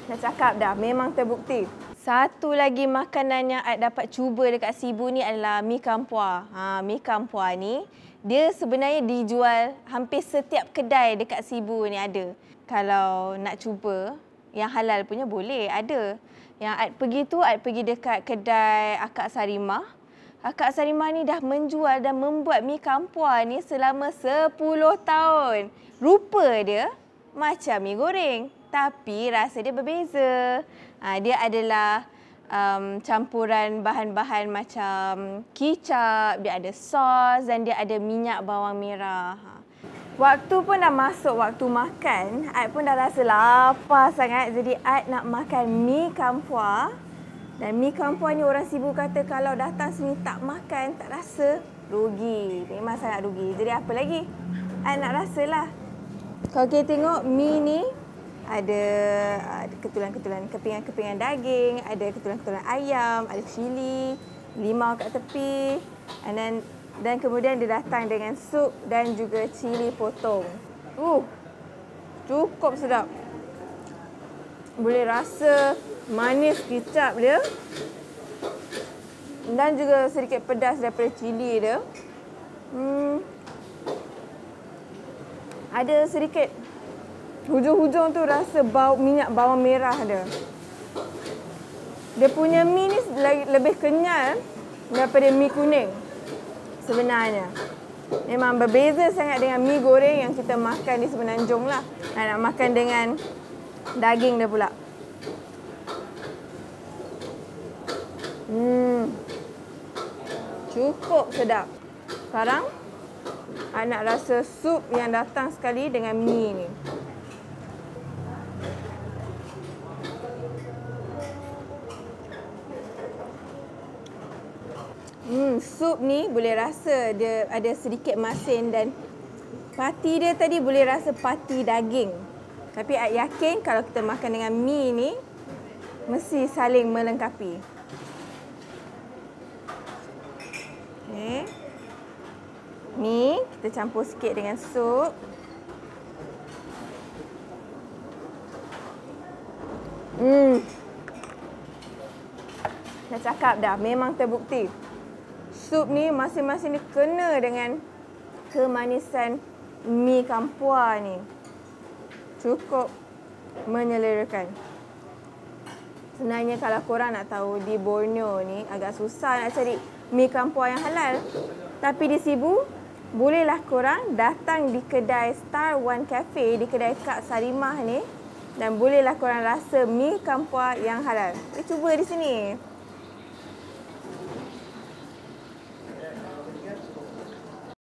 Dah cakap dah, memang terbukti. Satu lagi makanan yang Aid dapat cuba dekat Sibu ni adalah mi kampua. Mi kampua ni dia sebenarnya dijual hampir setiap kedai dekat Sibu ni ada. Kalau nak cuba yang halal punya boleh, ada. Yang Aid pergi tu, Aid pergi dekat kedai Akak Sarimah. Akak Sarimah ni dah menjual dan membuat mi kampua ni selama 10 tahun. Rupa dia macam mi goreng, tapi rasa dia berbeza. Dia adalah campuran bahan-bahan macam kicap, dia ada sos dan dia ada minyak bawang merah. Waktu pun dah masuk waktu makan, Aid pun dah rasa lapar sangat. Jadi Aid nak makan mi kampua. Dan mi kampua ni orang Sibu kata kalau datang sini tak makan, tak rasa, rugi. Memang sangat rugi. Jadi apa lagi? Aid nak rasalah. Kalau kita tengok mi ni ada ketulan-ketulan kepingan-kepingan daging, ada ketulan-ketulan ayam, ada cili, limau kat tepi, dan kemudian dia datang dengan sup dan juga cili potong. Cukup sedap. Boleh rasa manis kicap dia dan juga sedikit pedas daripada cili dia. Ada sedikit hujung-hujung tu rasa bau minyak bawang merah dia. Dia punya mi ni lebih kenyal daripada mi kuning sebenarnya. Memang berbeza sangat dengan mi goreng yang kita makan di Semenanjung lah. Nak makan dengan daging dia pula. Cukup sedap. Sekarang I nak rasa sup yang datang sekali dengan mi ni. Sup ni boleh rasa dia ada sedikit masin dan pati dia tadi boleh rasa pati daging. Tapi I yakin kalau kita makan dengan mi ni mesti saling melengkapi. Okay. Mi kita campur sikit dengan sup. Dah cakap dah, memang terbukti. Sup ni masing-masing ni kena dengan kemanisan mi kampua ni. Cukup menyelerakan. Sebenarnya kalau korang nak tahu, di Borneo ni agak susah nak cari mi kampua yang halal. Tapi di Sibu, bolehlah korang datang di kedai Star One Cafe, di kedai Kak Sarimah ni. Dan bolehlah korang rasa mi kampua yang halal. Cuba di sini.